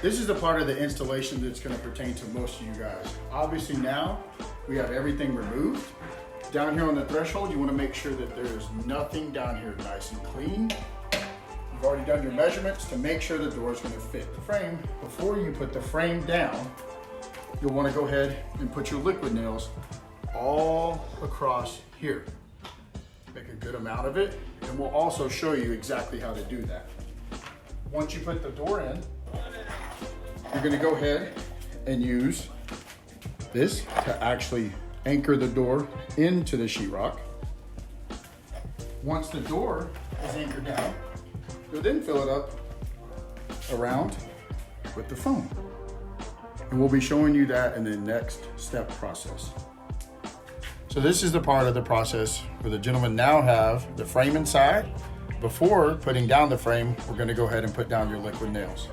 This is the part of the installation that's going to pertain to most of you guys. Obviously now we have everything removed. Down here on the threshold, you want to make sure that there's nothing down here, nice and clean. You've already done your measurements to make sure the door is going to fit the frame. Before you put the frame down, you'll want to go ahead and put your liquid nails all across here. Make a good amount of it, and we'll also show you exactly how to do that. Once you put the door in, you're going to go ahead and use this to actually anchor the door into the sheetrock. Once the door is anchored down, you'll then fill it up around with the foam. And we'll be showing you that in the next step process. So this is the part of the process where the gentlemen now have the frame inside. Before putting down the frame, we're going to go ahead and put down your liquid nails.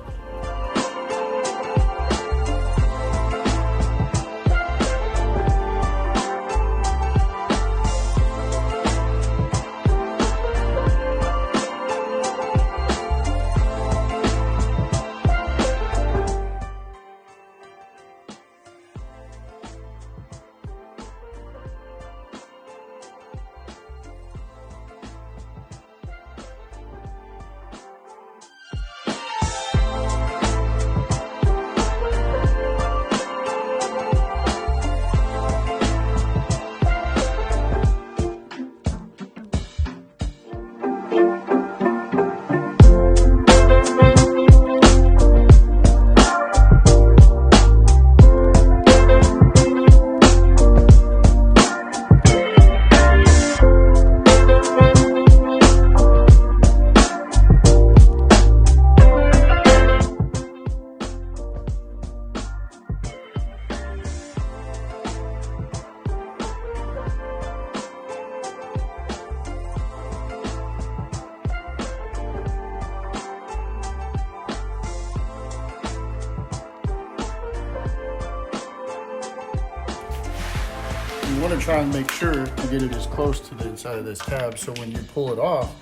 You want to try and make sure to get it as close to the inside of this tab so when you pull it off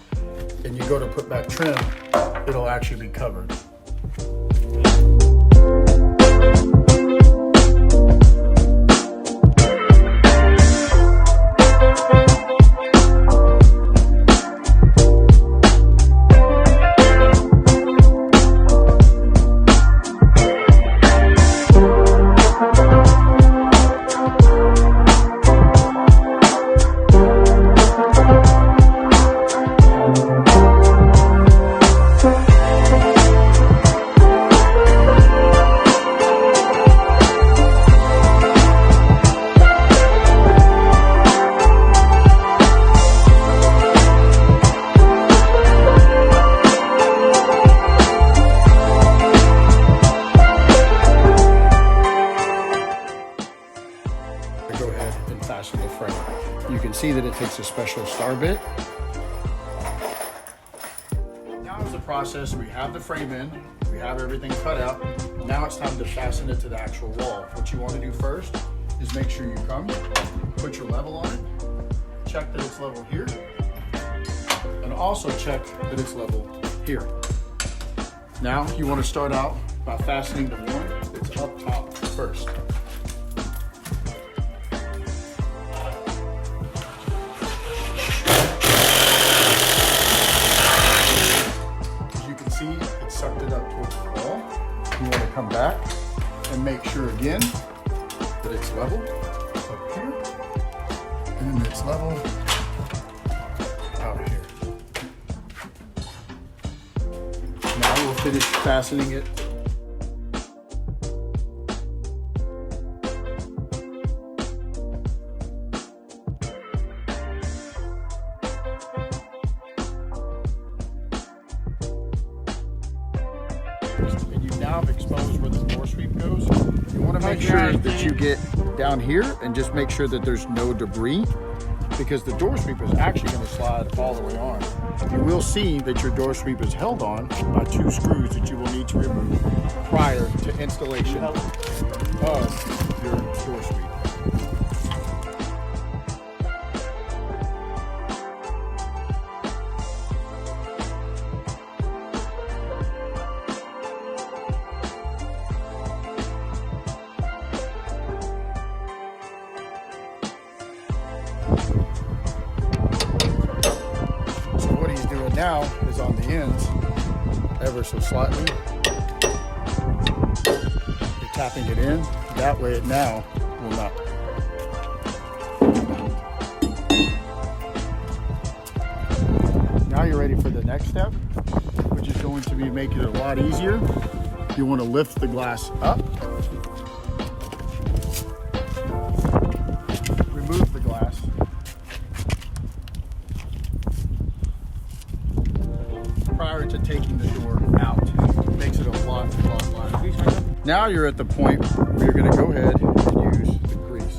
and you go to put back trim, it'll actually be covered. Go ahead and fasten the frame. You can see that it takes a special star bit. Now is the process. We have the frame in, we have everything cut out. Now it's time to fasten it to the actual wall. What you want to do first is make sure you come, put your level on it, check that it's level here, and also check that it's level here. Now you want to start out by fastening the one that's up top first. See, it sucked it up towards the wall. You want to come back and make sure again that it's level up here and it's level out here. Now we'll finish fastening it. And you now have exposed where the door sweep goes. You want to make sure that you get down here and just make sure that there's no debris, because the door sweep is actually going to slide all the way on. You will see that your door sweep is held on by 2 screws that you will need to remove prior to installation of your door sweep. now is on the ends, ever so slightly. You're tapping it in. That way it now will not. Now you're ready for the next step, which is going to be making it a lot easier. You want to lift the glass up, remove the glass, prior to taking the door out. Makes it a lot lighter. Now you're at the point where you're going to go ahead and use the grease.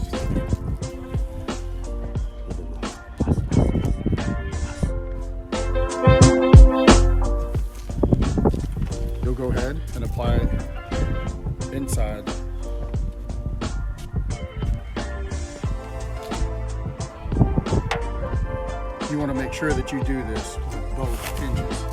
You'll go ahead and apply it inside. You want to make sure that you do this with both hinges.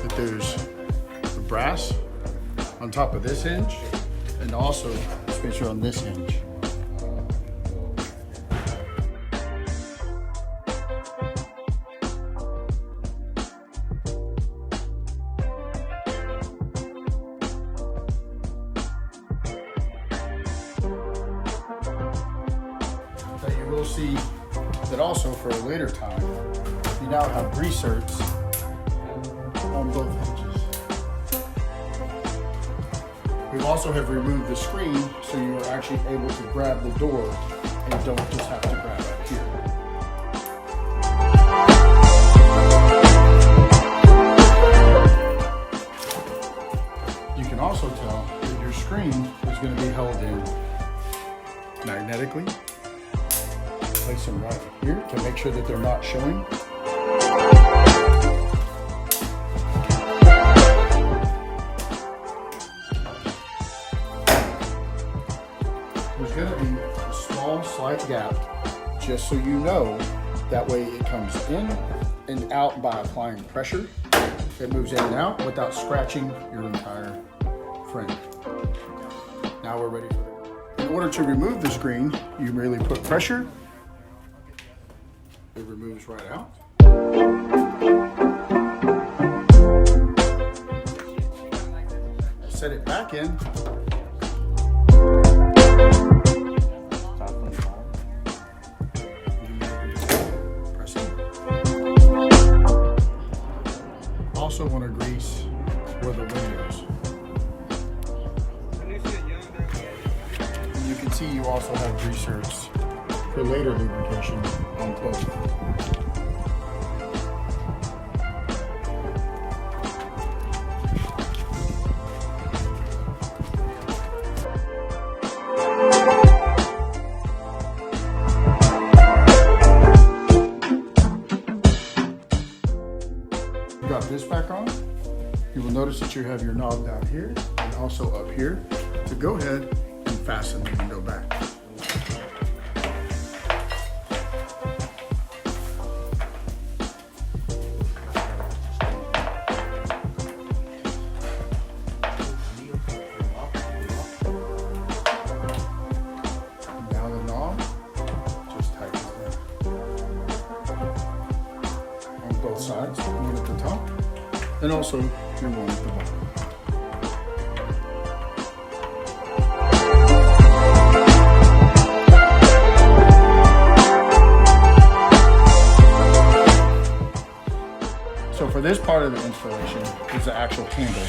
That there's the brass on top of this hinge, and also a spacer on this hinge. But you will see that also for a later time, you now have grease zerks on both hinges. We also have removed the screen so you are actually able to grab the door and don't just have to grab it here. You can also tell that your screen is going to be held in magnetically. Place them right here to make sure that they're not showing. There's going to be a small slight gap, just so you know. That way it comes in and out by applying pressure. It moves in and out without scratching your entire frame. Now we're ready for it. In order to remove the screen, you merely put pressure. It removes right out. Set it back in. Press it. Also want to grease where the windows. You can see you also have grease zerks for later lubrication on both. You got this back on. You will notice that you have your knob down here and also up here to go ahead and fasten the window back. Now the knob just tightens down on both sides, one at the top and also your one at the bottom. So for this part of the installation is the actual handle.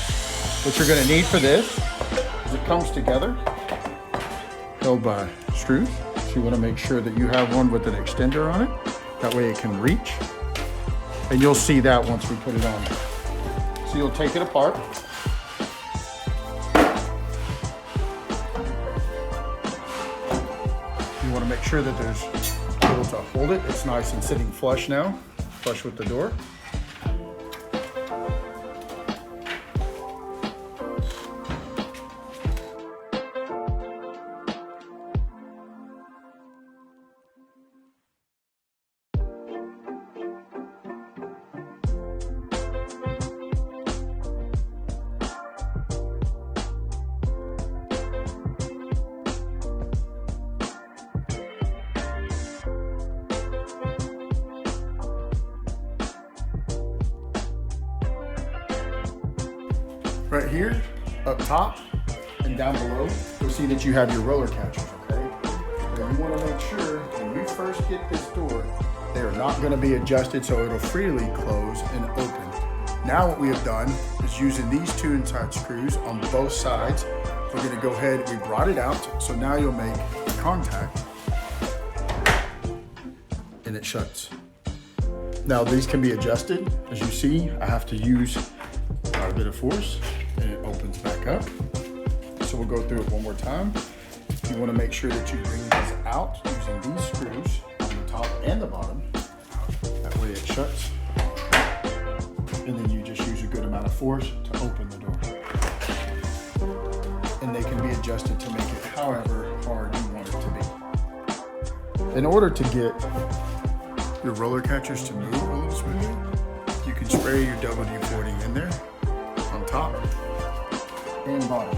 What you're going to need for this is it comes together, held by screws. So you want to make sure that you have one with an extender on it. That way it can reach. And you'll see that once we put it on. So you'll take it apart. You want to make sure that there's able to hold it. It's nice and sitting flush now, flush with the door. Right here, up top, and down below, you'll see that you have your roller catchers, okay? Now you wanna make sure when you first get this door, they're not gonna be adjusted so it'll freely close and open. Now what we have done is using these two inside screws on both sides. We're gonna go ahead, we brought it out, so now you'll make contact and it shuts. Now these can be adjusted. As you see, I have to use quite a bit of force and it opens back up. So we'll go through it one more time. You wanna make sure that you bring these out using these screws on the top and the bottom. That way it shuts. And then you just use a good amount of force to open the door. And they can be adjusted to make it however hard you want it to be. In order to get your roller catchers to move a little smoothly, you can spray your WD-40 in there on top and bottom.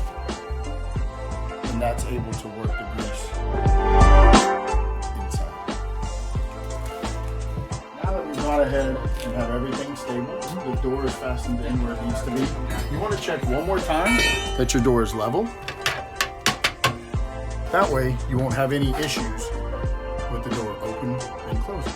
And that's able to work the grease inside. Now that we've gone ahead and have everything stable, the door is fastened in where it needs to be. You want to check one more time that your door is level. That way you won't have any issues with the door open and closing.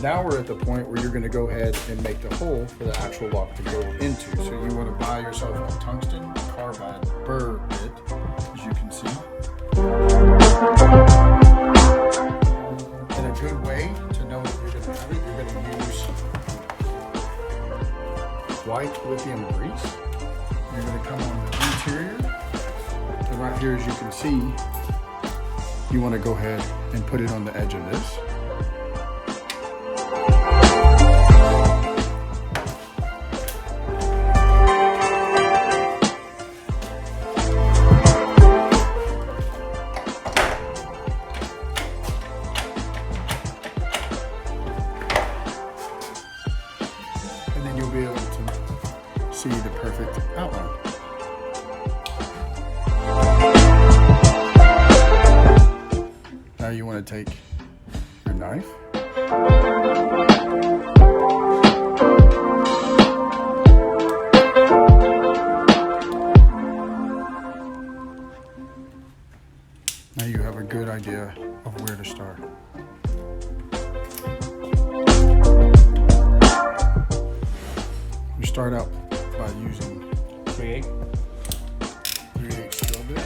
Now we're at the point where you're going to go ahead and make the hole for the actual lock to go into. So you want to buy yourself a tungsten carbide burr bit, as you can see. And a good way to know that you're going to have it, you're going to use white lithium grease. You're going to come on the interior. And right here, as you can see, you want to go ahead and put it on the edge of this. Be able to see the perfect outline. Now you want to take your knife . Now you have a good idea of where to start. Start out by using 3/8 drill bit.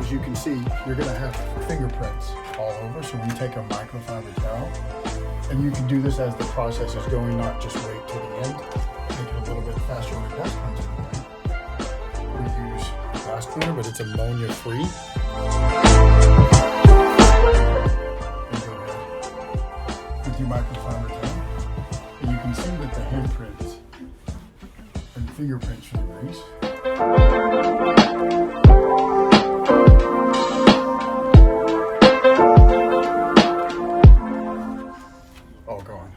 as you can see, you're gonna have fingerprints all over. So we take a microfiber towel, and you can do this as the process is going, not just wait till the end. Make it a little bit faster when the dust comes in. We use glass cleaner, but it's ammonia free. And go ahead with your microfiber towel, and you can see that the handprints and fingerprints from the grease. All gone.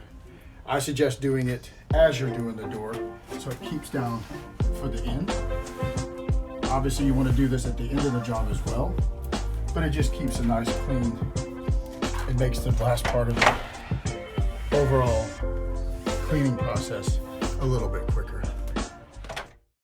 I suggest doing it as you're doing the door, so it keeps down for the end. Obviously you want to do this at the end of the job as well, but it just keeps a nice clean, it makes the last part of the overall cleaning process a little bit quicker.